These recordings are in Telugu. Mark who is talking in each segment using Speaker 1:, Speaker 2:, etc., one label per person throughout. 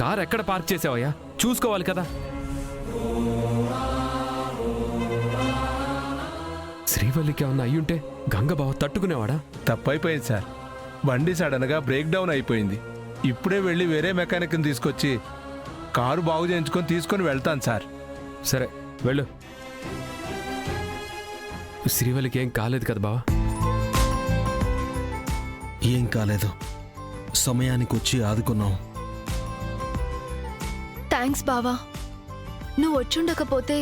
Speaker 1: కార్ ఎక్కడ పార్క్ చేసావయ్యా? చూసుకోవాలి కదా. శ్రీవల్లికి ఏమన్నా అయ్యుంటే గంగబావ తట్టుకునేవాడా?
Speaker 2: తప్పైపోయింది సార్. బండి సడన్గా బ్రేక్ డౌన్ అయిపోయింది. ఇప్పుడే వెళ్ళి వేరే మెకానిక్ని తీసుకొచ్చి కారు బాగు చేయించుకొని తీసుకొని వెళ్తాను సార్.
Speaker 1: సరే వెళ్ళు. శ్రీవల్లికి ఏం కాలేదు కదా బావా?
Speaker 3: ఏం కాలేదు, సమయానికి వచ్చి ఆదుకున్నావు.
Speaker 4: థ్యాంక్స్ బావా. నువ్వు వచ్చుండకపోతే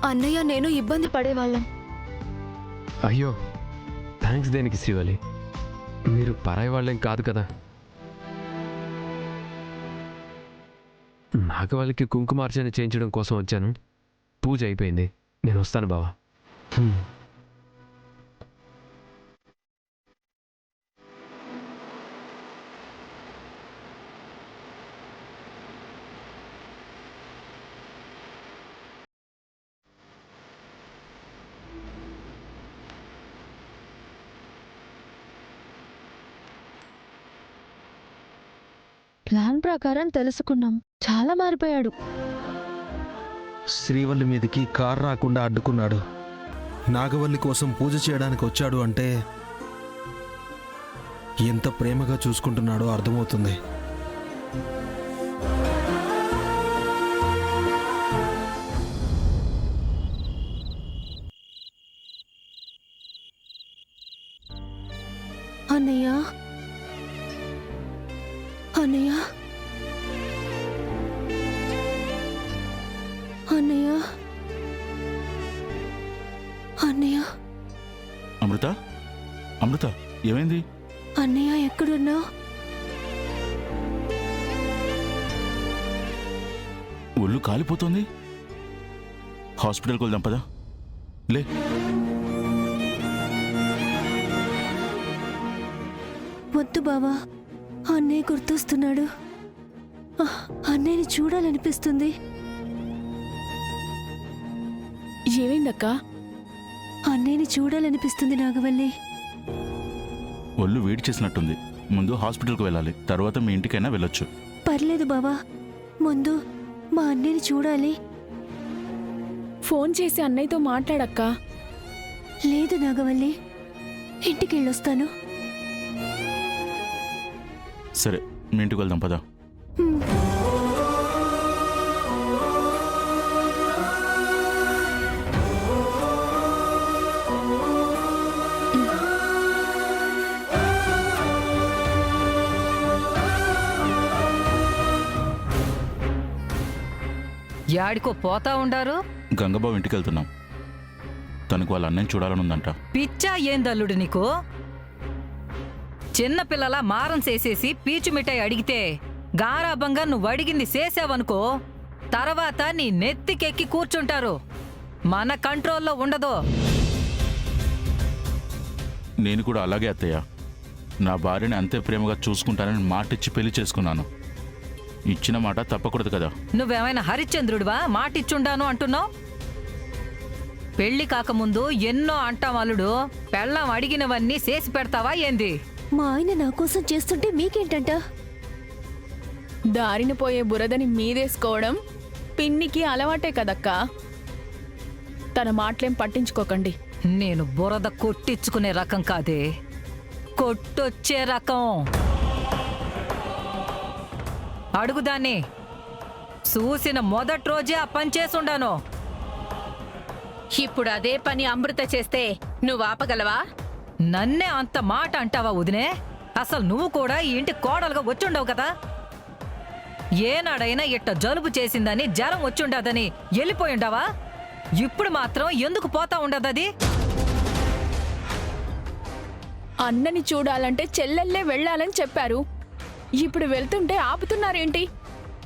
Speaker 4: అన్నయ్య నేను ఇబ్బంది పడేవాళ్ళం.
Speaker 1: అయ్యో థ్యాంక్స్ దేనికి శ్రీవల్లి? మీరు పరాయి వాళ్ళేం కాదు కదా. నాగవల్లికి కుంకుమార్చన చేయించడం కోసం వచ్చాను. పూజ అయిపోయింది, నేను వస్తాను బావా.
Speaker 5: ప్లాన్ ప్రకారం తెలుసుకున్నాం, చాలా మారిపోయాడు.
Speaker 3: శ్రీవల్లి మీదకి కారు రాకుండా అడ్డుకున్నాడు. నాగవల్లి కోసం పూజ చేయడానికి వచ్చాడు అంటే ఎంత ప్రేమగా చూసుకుంటున్నాడో అర్థమవుతుంది.
Speaker 4: అన్నయ్య అన్నయ్య అన్నయ్య అన్నయ్య
Speaker 6: అమృత, అమృత ఏమైంది?
Speaker 4: అన్నయ్య ఎక్కడున్నావు?
Speaker 6: ఒళ్ళు కాలిపోతుంది. హాస్పిటల్కి వెళ్దాం పదా. లే,
Speaker 4: వద్దు బావా, అన్నయ్య గుర్తొస్తున్నాడు. అన్నయ్యని చూడాలనిపిస్తుంది.
Speaker 5: ఏమైందక్క?
Speaker 4: అన్నయ్యని చూడాలనిపిస్తుంది నాగవల్లి.
Speaker 6: ఒళ్ళు వేడి చేసినట్టుంది. ముందు హాస్పిటల్కి వెళ్ళాలి, తర్వాత మీ ఇంటికైనా వెళ్ళొచ్చు.
Speaker 4: పర్లేదు బావా, ముందు మా అన్నయ్యని చూడాలి.
Speaker 5: ఫోన్ చేసి అన్నయ్యతో మాట్లాడక్క.
Speaker 4: లేదు నాగవల్లి, ఇంటికెళ్ళొస్తాను.
Speaker 6: సరే, మీ ఇంటికి వెళ్దాం పదా.
Speaker 7: యాడికో పోతా ఉండారు?
Speaker 6: గంగబాబు ఇంటికి వెళ్తున్నాం. తనకు వాళ్ళ అన్నయ్య చూడాలనుందంట.
Speaker 7: పిచ్చా ఏందల్లుడు నీకు? చిన్నపిల్లల మారం చేసేసి పీచు మిఠాయి అడిగితే గారాబంగా నువ్వు అడిగింది చేసావనుకో, తర్వాత నీ నెత్తికెక్కి కూర్చుంటారు. మన కంట్రోల్లో ఉండదు.
Speaker 6: నేను కూడా అలాగే అత్తయ్య. నా భార్యని అంతే ప్రేమగా చూసుకుంటానని మాటిచ్చి పెళ్లి చేసుకున్నాను. ఇచ్చిన మాట తప్పకూడదు కదా.
Speaker 7: నువ్వేమైనా హరిశ్చంద్రుడివా మాటిచ్చుండాను అంటున్నావు? పెళ్లి కాకముందు ఎన్నో అంటాం అల్లుడు. పెళ్ళాం అడిగినవన్నీ చేసి పెడతావా ఏంది?
Speaker 4: మా ఆయన నా కోసం చేస్తుంటే మీకేంటంట?
Speaker 5: దారిన పోయే బురదని మీదేసుకోవడం పిన్నికి అలవాటే కదక్కా. తన మాటలేం పట్టించుకోకండి.
Speaker 7: నేను బురద కొట్టించుకునే రకం కాదే, కొట్టొచ్చే రకం. అడుగుదాన్ని. చూసిన మొదటి రోజే ఆ పని చేసుండాను.
Speaker 8: ఇప్పుడు అదే పని అమృత చేస్తే నువ్వు ఆపగలవా?
Speaker 7: నన్నే అంత మాట అంటావా వదినే? అసలు నువ్వు కూడా ఈ ఇంటి కోడలుగా వచ్చుండవు కదా. ఏనాడైనా ఇట్ట జలుబు చేసిందని జ్వరం వచ్చుండదని వెళ్ళిపోయిండావా? ఇప్పుడు మాత్రం ఎందుకు పోతా ఉండదది?
Speaker 5: అన్నని చూడాలంటే చెల్లెళ్ళే వెళ్ళాలని చెప్పారు. ఇప్పుడు వెళ్తుంటే ఆపుతున్నారేంటి?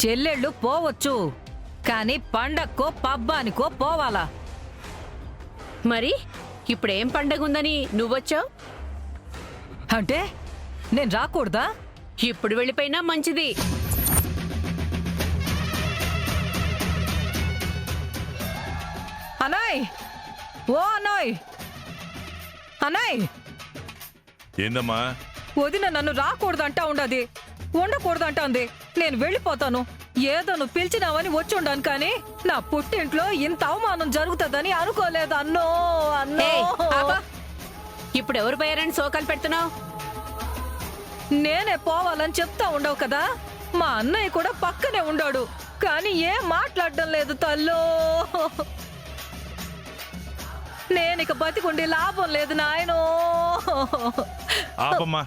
Speaker 7: చెల్లెళ్ళు పోవచ్చు, కానీ పండక్కో పబ్బానికో పోవాలా?
Speaker 8: మరి ఇప్పుడేం పండగుందని నువ్వొచ్చావు?
Speaker 7: అంటే నేను రాకూడదా?
Speaker 8: ఇప్పుడు వెళ్ళిపోయినా మంచిది.
Speaker 7: అనాయ్, ఓ అనాయ్, అనాయ్.
Speaker 9: ఏందమ్మా?
Speaker 7: వదిన నన్ను రాకూడదంటా ఉండది, ఉండకూడదంటా ఉంది. నేను వెళ్ళిపోతాను. ఏదో నువ్వు పిలిచినావని వచ్చుండాను కానీ నా పుట్టింట్లో ఇంత అవమానం జరుగుతుందని అనుకోలేదు అన్నో అన్నో.
Speaker 8: ఏయ్, ఆపా. ఇప్పుడు ఎవరు పోయారని సోకాలు పెడుతున్నావు?
Speaker 7: నేనే పోవాలని చెప్తా ఉండవు కదా. మా అన్నయ్య కూడా పక్కనే ఉండాడు కానీ ఏం మాట్లాడడం లేదు తల్లో. నేనిక బతికుండి లాభం లేదు నాయనో.
Speaker 9: ఆపమ్మా.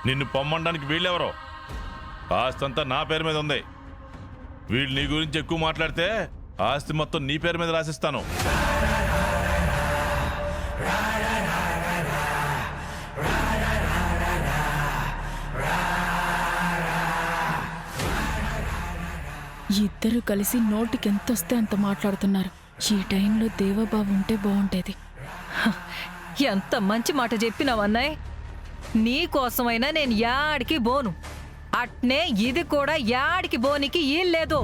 Speaker 9: నిన్ను పొమ్మండానికి వీళ్ళెవరో? ఆస్తంతా నా పేరు మీద ఉంది. వీళ్ళు నీ గురించి ఎక్కువ మాట్లాడితే ఆస్తి మొత్తం నీ పేరు మీద రాసిస్తాను.
Speaker 5: ఇద్దరు కలిసి నోటికి ఎంతొస్తే అంత మాట్లాడుతున్నారు. ఈ టైంలో దేవబాబు ఉంటే బాగుంటేది.
Speaker 7: ఎంత మంచి మాట చెప్పినావన్నాయ్. నీ కోసమైనా నేను యాడికి బోను. అట్నే ఇది కూడా యాడికి బోనికి ఈల్లేదు.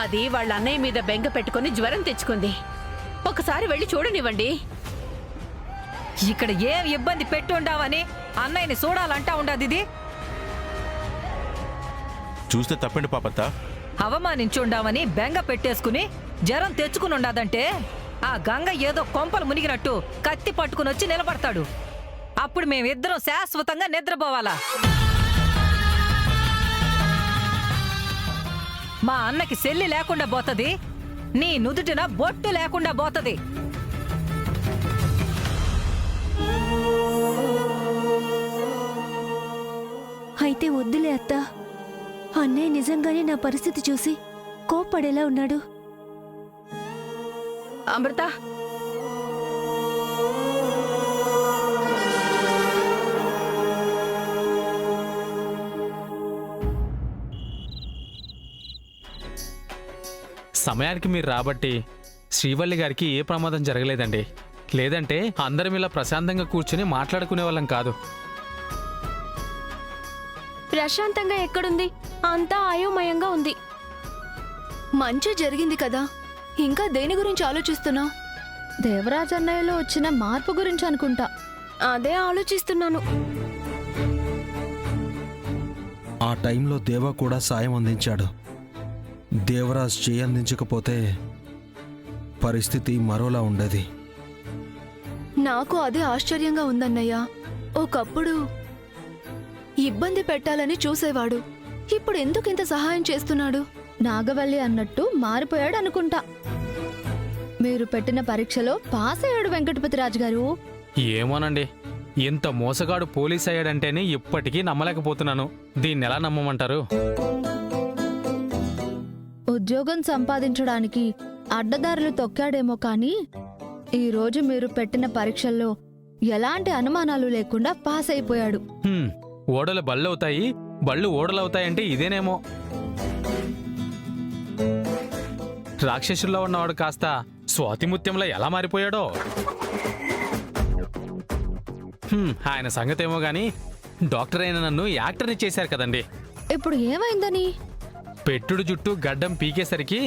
Speaker 8: అది వాళ్ళ అన్నయ్య మీద బెంగ పెట్టుకుని జ్వరం తెచ్చుకుంది. ఒకసారి వెళ్ళి చూడనివ్వండి.
Speaker 7: ఇక్కడ ఏం ఇబ్బంది పెట్టుండావని అన్నయ్యని చూడాలంటా ఉండదు. ఇది
Speaker 6: చూస్తే తప్పండి పాపత్త.
Speaker 7: అవమానించుండావని బెంగ పెట్టేసుకుని జ్వరం తెచ్చుకుని ఉండదంటే ఆ గంగ ఏదో కొంపలు మునిగినట్టు కత్తి పట్టుకుని వచ్చి నిలబడతాడు. అప్పుడు మేమిద్దరం శాశ్వతంగా నిద్రపోవాలా? మా అన్నకి సెల్లి లేకుండా పోతది, నీ నుదుటిన బొట్టు లేకుండా పోతది.
Speaker 4: అయితే వద్దులే అత్త. అన్నయ్య నిజంగానే నా పరిస్థితి చూసి కోప్పడేలా ఉన్నాడు.
Speaker 8: అమృత,
Speaker 10: సమయానికి మీరు రాబట్టి శ్రీవల్లి గారికి ఏ ప్రమాదం జరగలేదండి. లేదంటే అందరం ఇలా ప్రశాంతంగా కూర్చుని మాట్లాడుకునే వాళ్ళం కాదు.
Speaker 4: ప్రశాంతంగా ఎక్కడుంది? అంతా అయోమయంగా ఉంది. మంచి జరిగింది కదా, ఇంకా దేని గురించి ఆలోచిస్తున్నావు? దేవరాజ్ అన్నయ్యలో వచ్చిన మార్పు గురించి అనుకుంటా. అదే ఆలోచిస్తున్నాను.
Speaker 3: ఆ టైంలో దేవా కూడా సాయం అందించాడు. దేవరాజ్ చేయి అందించకపోతే పరిస్థితి మరోలా ఉండేది.
Speaker 4: నాకు అదే ఆశ్చర్యంగా ఉందన్నయ్య. ఒకప్పుడు ఇబ్బంది పెట్టాలని చూసేవాడు, ఇప్పుడు ఎందుకు ఇంత సహాయం చేస్తున్నాడు? నాగవల్లి అన్నట్టు మారిపోయాడు అనుకుంటా. మీరు పెట్టిన పరీక్షలో పాస్ అయ్యాడు వెంకటపతిరాజు గారు.
Speaker 10: ఏమోనండి, ఇంత మోసగాడు పోలీస్ అయ్యాడంటేనే ఇప్పటికీ నమ్మలేకపోతున్నాను. దీన్ని ఎలా నమ్మమంటారు?
Speaker 4: ఉద్యోగం సంపాదించడానికి అడ్డదారులు తొక్కాడేమో కానీ ఈరోజు మీరు పెట్టిన పరీక్షల్లో ఎలాంటి అనుమానాలు లేకుండా పాస్ అయిపోయాడు.
Speaker 10: ఓడలు బళ్ళవుతాయి, బళ్ళు ఓడలవుతాయంటే ఇదేనేమో. రాక్షసుల్లో ఉన్నవాడు కాస్త స్వాతిముత్యంలో ఎలా మారిపోయాడో. ఆయన సంగతేమో గాని డాక్టర్ అయిన నన్ను యాక్టర్ని చేశారు కదండి.
Speaker 4: ఇప్పుడు ఏమైందని?
Speaker 10: పెట్టుడు జుట్టు గడ్డం పీకేసరికి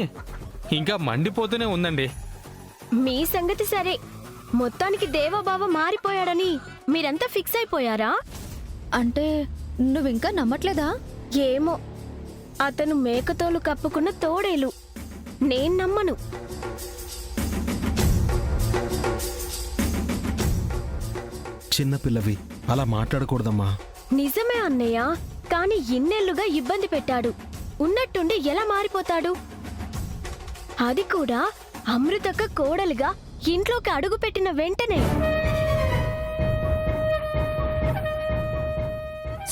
Speaker 10: ఇంకా మండిపోతూనే ఉందండి.
Speaker 4: మీ సంగతి సరే, మొత్తానికి దేవబావ మారిపోయాడని మీరంతా ఫిక్స్ అయిపోయారా? అంటే నువ్వింకా నమ్మట్లేదా? ఏమో, అతను మేకతోలు కప్పుకున్న తోడేలు. నేను నమ్మను.
Speaker 3: చిన్నపిల్లవి అలా మాట్లాడకూడదమ్మా.
Speaker 4: నిజమే అన్నయ్య, కానీ ఇన్నేళ్లుగా ఇబ్బంది పెట్టాడు. ఉన్నట్టుండి ఎలా మారిపోతాడు? అది కూడా అమృతక్క కోడలుగా ఇంట్లోకి అడుగుపెట్టిన వెంటనే.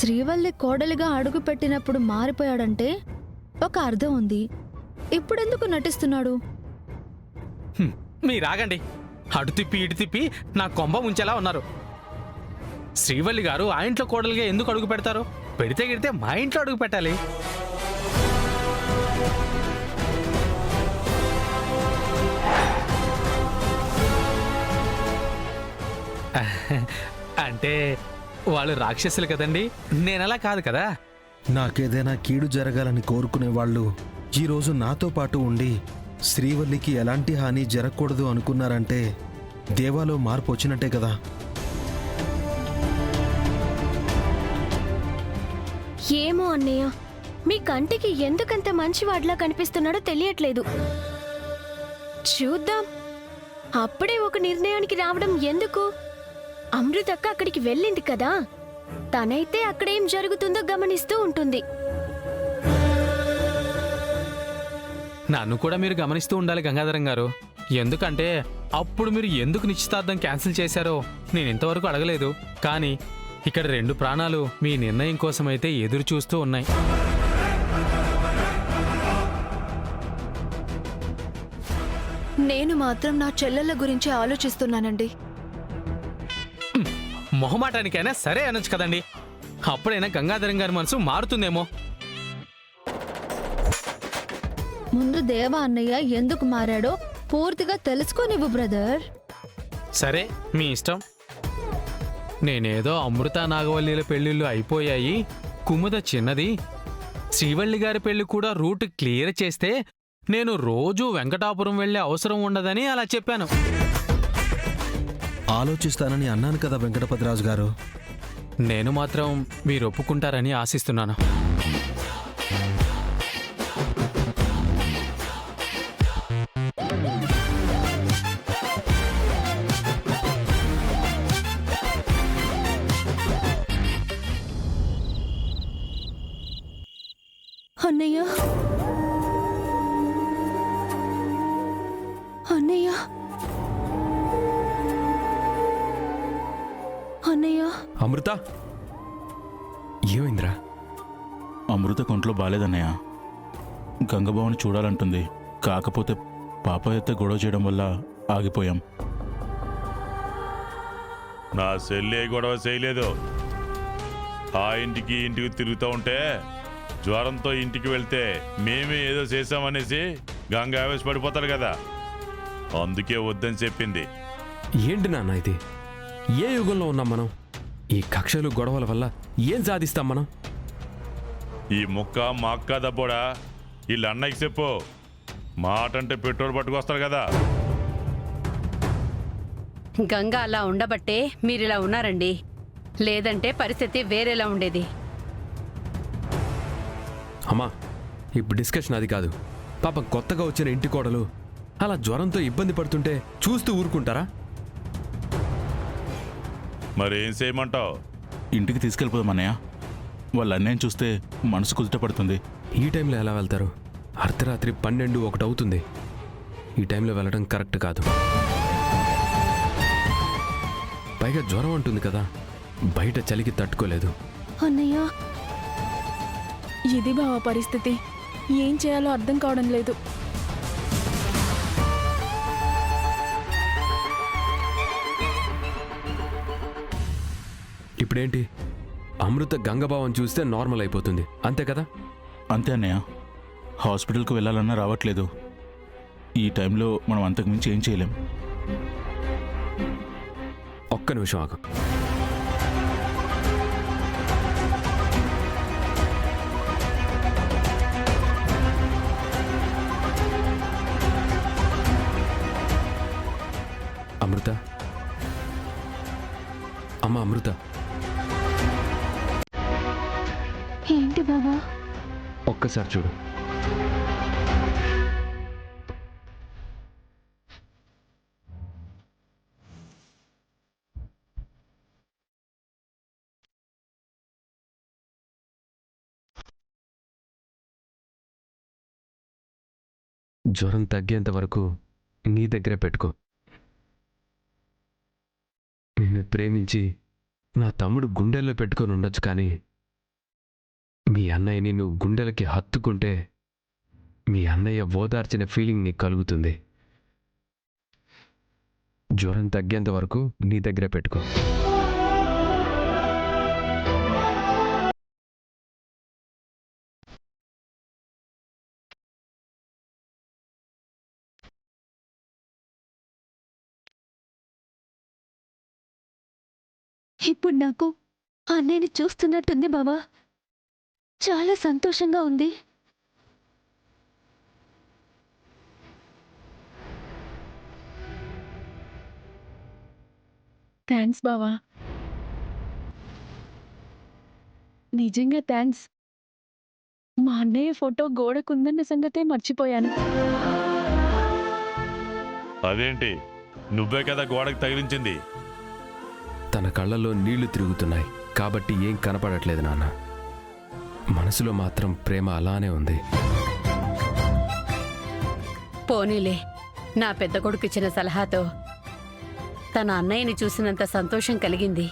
Speaker 4: శ్రీవల్లి కోడలిగా అడుగుపెట్టినప్పుడు మారిపోయాడంటే ఒక అర్థం ఉంది. ఇప్పుడెందుకు నటిస్తున్నాడు?
Speaker 10: మీరాగండి, అటు తిప్పి ఇటు తిప్పి నా కొంబ ఉంచేలా ఉన్నారు. శ్రీవల్లి గారు ఆ ఇంట్లో కోడలుగా ఎందుకు అడుగు పెడతారు? పెడితే గిడితే మా ఇంట్లో అడుగు పెట్టాలి. అంటే వాళ్ళు రాక్షసులు కదండి, నేనలా కాదు కదా.
Speaker 3: నాకేదైనా కీడు జరగాలని కోరుకునే వాళ్ళు ఈరోజు నాతో పాటు ఉండి శ్రీవల్లికి ఎలాంటి హాని జరగకూడదు అనుకున్నారంటే దేవాలో మార్పు వచ్చినట్టే కదా.
Speaker 4: ఏమో అన్నయ్య, మీ కంటికి ఎందుకంత మంచివాడిలా కనిపిస్తున్నాడో తెలియట్లేదు. చూద్దాం. అప్పుడే ఒక నిర్ణయానికి రావడం ఎందుకు? అమృతక్క అక్కడికి వెళ్ళింది కదా, తనైతే అక్కడేం జరుగుతుందో గమనిస్తూ ఉంటుంది.
Speaker 10: నన్ను కూడా మీరు గమనిస్తూ ఉండాలి గంగాధరం గారు. ఎందుకంటే అప్పుడు మీరు ఎందుకు నిశ్చితార్థం క్యాన్సిల్ చేశారో నేను ఇంతవరకు అడగలేదు. కానీ ఇక్కడ 2 ప్రాణాలు మీ నిర్ణయం కోసమైతే ఎదురు చూస్తూ ఉన్నాయి.
Speaker 4: నేను మాత్రం నా చెల్లెళ్ళ గురించి ఆలోచిస్తున్నానండి.
Speaker 10: మొహమాటానికైనా సరే అనొచ్చు కదండి. అప్పుడైనా గంగాధరం గారి మనసు మారుతుందేమో.
Speaker 4: ముందు దేవా అన్నయ్య ఎందుకు మారాడో పూర్తిగా తెలుసుకోనివ్వు బ్రదర్.
Speaker 10: సరే మీ ఇష్టం. నేనేదో అమృత నాగవల్లిల పెళ్లిళ్ళు అయిపోయాయి, కుముద చిన్నది, శ్రీవల్లి గారి పెళ్లి కూడా రూట్ క్లియర్ చేస్తే నేను రోజూ వెంకటాపురం వెళ్లే అవసరం ఉండదని అలా చెప్పాను.
Speaker 3: ఆలోచిస్తానని అన్నాను కదా వెంకటపతిరాజు గారు.
Speaker 10: నేను మాత్రం మీరు ఒప్పుకుంటారని ఆశిస్తున్నాను.
Speaker 4: అన్నయ్య, అన్నయ్య, అన్నయ్య.
Speaker 1: అమృత, ఏమైందిరా?
Speaker 6: అమృత కొంట్లో బాలేదన్నయ్య. గంగబావని చూడాలంటుంది. కాకపోతే పాపయ్యతో గొడవ చేయడం వల్ల ఆగిపోయాం.
Speaker 9: నా సెల్లే గొడవ చేయలేదు. ఆ ఇంటికి ఇంటికి తిరుగుతూ ఉంటే జ్వరంతో ఇంటికి వెళ్తే మేమే ఏదో చేసామనేసి గంగ ఆవేశపడిపోతాడు కదా, అందుకే వద్దని చెప్పింది.
Speaker 1: ఏంటి నాన్న ఇది? ఏ యుగంలో ఉన్నాం మనం? ఈ కక్షలు గొడవల వల్ల ఏం సాధిస్తాం మనం?
Speaker 9: ఈ ముక్క మా అక్క దబ్బోడా, వీళ్ళ అన్నయ్యకి చెప్పు. మాట అంటే పెట్రోల్ పట్టుకొస్తాడు కదా.
Speaker 8: గంగ అలా ఉండబట్టే మీరిలా ఉన్నారండి. లేదంటే పరిస్థితి వేరేలా ఉండేది.
Speaker 1: అమ్మా, ఇప్పుడు డిస్కషన్ అది కాదు. పాపం కొత్తగా వచ్చిన ఇంటి కోడలు అలా జ్వరంతో ఇబ్బంది పడుతుంటే చూస్తూ ఊరుకుంటారా?
Speaker 9: మరేం చేయమంటావు?
Speaker 6: ఇంటికి తీసుకెళ్ళిపోదామన్నయ్య. వాళ్ళ అన్నయ్యని చూస్తే మనసు కుదుట పడుతుంది.
Speaker 1: ఈ టైంలో ఎలా వెళ్తారు? అర్ధరాత్రి 12-1 అవుతుంది. ఈ టైంలో వెళ్ళడం కరెక్ట్ కాదు. పైగా జ్వరం ఉంటుంది కదా, బయట చలికి తట్టుకోలేదు.
Speaker 4: అన్నయ్య,
Speaker 5: ఇది బావ పరిస్థితి. ఏం చేయాలో అర్థం కావడం లేదు.
Speaker 1: ఇప్పుడేంటి? అమృత గంగభావం చూస్తే నార్మల్ అయిపోతుంది, అంతే కదా?
Speaker 6: అంతే అన్నయ్య. హాస్పిటల్కి వెళ్ళాలన్నా రావట్లేదు. ఈ టైంలో మనం అంతకుమించి ఏం చేయలేం.
Speaker 1: ఒక్క నిమిషం ఆగు. అమృత, అమ్మ అమృత.
Speaker 4: ఏంటి బాబా?
Speaker 1: ఒక్కసారి చూడు. జ్వరం తగ్గేంత వరకు నీ దగ్గరే పెట్టుకో. నిన్ను ప్రేమించి నా తమ్ముడు గుండెల్లో పెట్టుకొని ఉండొచ్చు, కానీ మీ అన్నయ్యని నువ్వు గుండెలకి హత్తుకుంటే మీ అన్నయ్య ఓదార్చిన ఫీలింగ్ నీకు కలుగుతుంది. జ్వరం తగ్గేంత వరకు నీ దగ్గరే పెట్టుకో.
Speaker 4: ఇప్పుడు నాకు అన్నయ్యని చూస్తున్నట్టుంది బావా. చాలా సంతోషంగా ఉంది.
Speaker 5: థ్యాంక్స్ బావా. నిజంగా థ్యాంక్స్. మా అన్నయ్య ఫోటో గోడకుందన్న సంగతే మర్చిపోయాను.
Speaker 9: అదేంటి నువ్వే కదా గోడకి తగిలించింది.
Speaker 1: తన కళ్ళల్లో నీళ్లు తిరుగుతున్నాయి కాబట్టి ఏం కనపడట్లేదు నాన్న. మనసులో మాత్రం ప్రేమ అలానే ఉంది.
Speaker 8: పోనీలే, నా పెద్ద కొడుకు ఇచ్చిన సలహాతో తన అన్నయ్యని చూసినంత సంతోషం కలిగింది.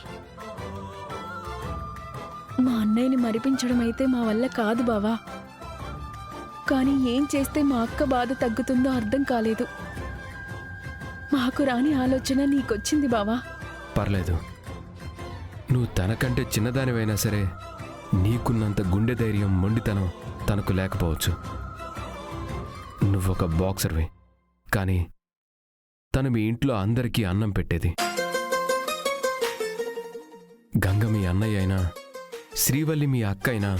Speaker 5: మా అన్నయ్యని మరిపించడం అయితే మా వల్ల కాదు బావా. కానీ ఏం చేస్తే మా అక్క బాధ తగ్గుతుందో అర్థం కాలేదు. మాకు రాని ఆలోచన నీకొచ్చింది బావా.
Speaker 1: పర్లేదు, నువ్వు తనకంటే చిన్నదానివైనా సరే నీకున్నంత గుండె ధైర్యం, మొండితనం తనకు లేకపోవచ్చు. నువ్వొక బాక్సర్వి, కానీ తను మీ ఇంట్లో అందరికీ అన్నం పెట్టేది. గంగ మీ అన్నయ్య అయినా, శ్రీవల్లి మీ అక్క అయినా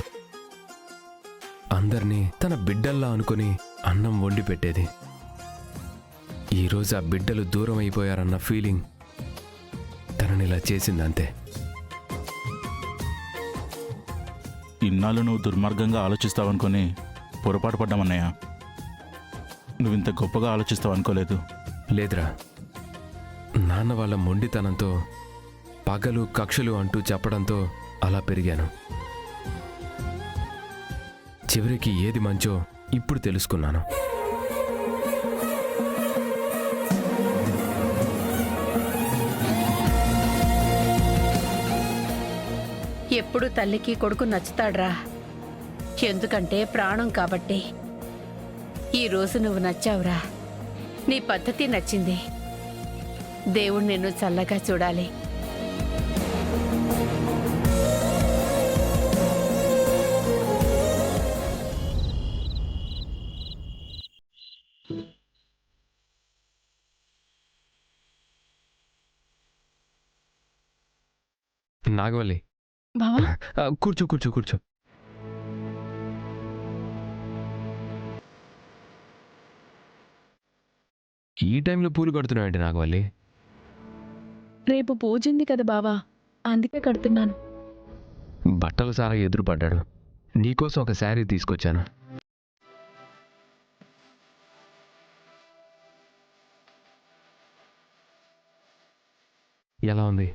Speaker 1: అందరినీ తన బిడ్డల్లా అనుకుని అన్నం వండి పెట్టేది. ఈరోజు ఆ బిడ్డలు దూరం అయిపోయారన్న ఫీలింగ్ తనని ఇలా చేసిందంతే.
Speaker 6: ఇన్నాళ్ళు నువ్వు దుర్మార్గంగా ఆలోచిస్తావనుకొని పొరపాటు పడ్డామన్నయ్య. నువ్వు ఇంత గొప్పగా ఆలోచిస్తావు అనుకోలేదు.
Speaker 1: లేదురా, నాన్న వాళ్ళ మొండితనంతో, పగలు కక్షలు అంటూ చెప్పడంతో అలా పెరిగాను. చివరికి ఏది మంచో ఇప్పుడు తెలుసుకున్నాను.
Speaker 8: ఎప్పుడు తల్లికి కొడుకు నచ్చుతాడ్రా. ఎందుకంటే ప్రాణం కాబట్టి. ఈరోజు నువ్వు నచ్చావురా. నీ పద్ధతి నచ్చింది. దేవుడు నిన్ను చల్లగా చూడాలి.
Speaker 1: నాగవల్లి,
Speaker 5: బావా
Speaker 1: కూర్చో కూర్చో కూర్చో. ఈ టైంలో పూలు కడుతున్నావండి నాగవల్లి?
Speaker 5: రేపు పూజ ఉంది కదా బావా, అందుకే కడుతున్నాను.
Speaker 1: బట్టలు సారా ఎదురుపడ్డాడు. నీకోసం ఒక శారీ తీసుకొచ్చాను. ఎలా ఉంది?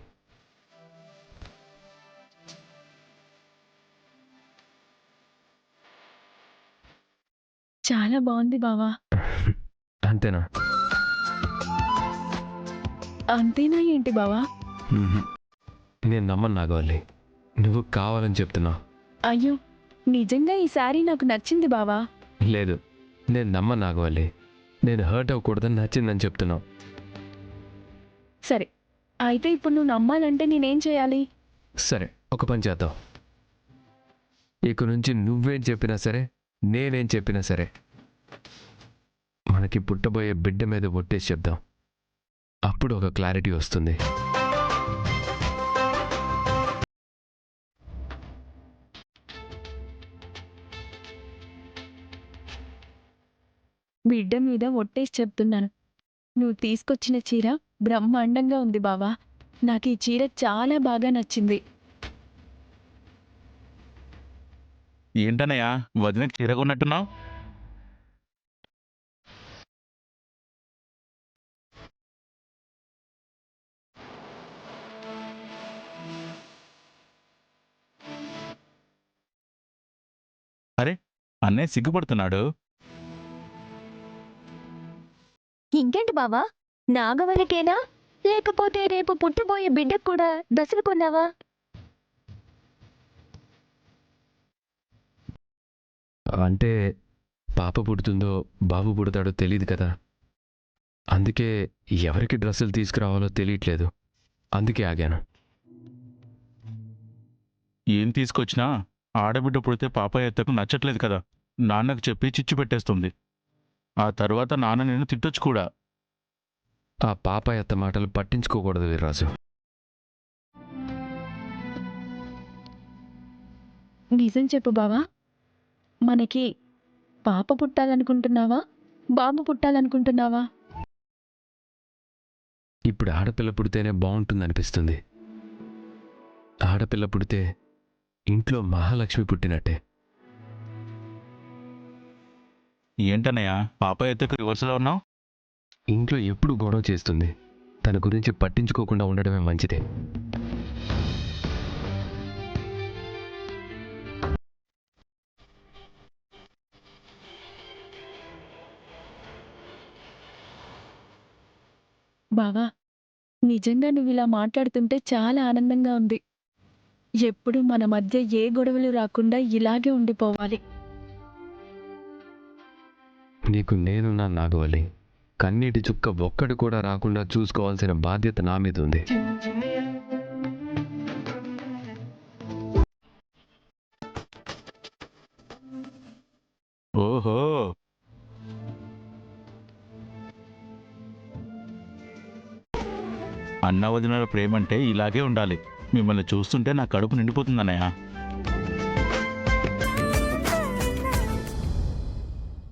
Speaker 5: చాలా బాగుంది బావా.
Speaker 1: అంతేనా?
Speaker 5: అంతేనా ఏంటి బావా?
Speaker 1: నేను నమ్మను నాగవల్లి, నువ్వు కావాలని చెప్తున్నావు.
Speaker 5: అయ్యో, నిజంగా ఈ శారీ నాకు నచ్చింది బావా.
Speaker 1: లేదు, నేను నమ్మను నాగవల్లి. నేను హర్ట్ అవ్వకూడదని నచ్చిందని చెప్తున్నావు.
Speaker 5: సరే, అయితే ఇప్పుడు నువ్వు నమ్మాలంటే నేనేం చేయాలి?
Speaker 1: సరే, ఒక పని చేద్దాం. ఇక నుంచి నువ్వేం చెప్పినా సరే, నేనేం చెప్పినా సరే, మనకి పుట్టబోయే బిడ్డ మీద ఒట్టేసి చెప్దాం. అప్పుడు ఒక క్లారిటీ వస్తుంది.
Speaker 5: బిడ్డ మీద ఒట్టేసి చెప్తున్నాను. నువ్వు తీసుకొచ్చిన చీర బ్రహ్మాండంగా ఉంది బావా. నాకు ఈ చీర చాలా బాగా నచ్చింది.
Speaker 6: ఏంటన్నయ్య, వదినకి చీరగొన్నట్టున్నావు? అరే, అన్నయ్య సిగ్గుపడుతున్నాడు.
Speaker 4: ఇంకేంటి బావా, నాగవల్లికేనా లేకపోతే రేపు పుట్టబోయే బిడ్డకు కూడా డ్రెస్సులు కొన్నావా?
Speaker 1: అంటే పాప పుడుతుందో బాబు పుడతాడో తెలియదు కదా, అందుకే ఎవరికి డ్రెస్సులు తీసుకురావాలో తెలియట్లేదు. అందుకే ఆగాను.
Speaker 6: ఏం తీసుకొచ్చినా ఆడబిడ్డ పుడితే పాప ఎత్తకు నచ్చట్లేదు కదా. నాన్నకు చెప్పి చిచ్చు పెట్టేస్తుంది. ఆ తర్వాత నాన్న నిన్ను తిట్టొచ్చు కూడా.
Speaker 1: ఆ పాప ఎత్త మాటలు పట్టించుకోకూడదు వీర్రాజు.
Speaker 5: నిజం చెప్పు బావా, మనకి పాప పుట్టాలనుకుంటున్నావా, బాబు పుట్టాలనుకుంటున్నావా?
Speaker 1: ఇప్పుడు ఆడపిల్ల పుడితేనే బాగుంటుందనిపిస్తుంది. ఆడపిల్ల పుడితే ఇంట్లో మహాలక్ష్మి పుట్టినట్టే.
Speaker 6: ఏంటన్నయ్య పాప ఎత్తకు రివర్స్లో ఉన్నావు?
Speaker 1: ఇంట్లో ఎప్పుడు గొడవ చేస్తుంది. తన గురించి పట్టించుకోకుండా ఉండడమే మంచిదే.
Speaker 5: బావా, నిజంగా నువ్వు ఇలా మాట్లాడుతుంటే చాలా ఆనందంగా ఉంది. ఎప్పుడు మన మధ్య ఏ గొడవలు రాకుండా ఇలాగే ఉండిపోవాలి.
Speaker 1: నీకు నేనున్నా నాగవల్లి. కన్నీటి చుక్క ఒక్కడు కూడా రాకుండా చూసుకోవాల్సిన బాధ్యత నా మీద ఉంది.
Speaker 6: ఓహో, అన్న వదినల ప్రేమంటే ఇలాగే ఉండాలి. మిమ్మల్ని చూస్తుంటే నా కడుపు నిండిపోతుంది అన్నయ్య.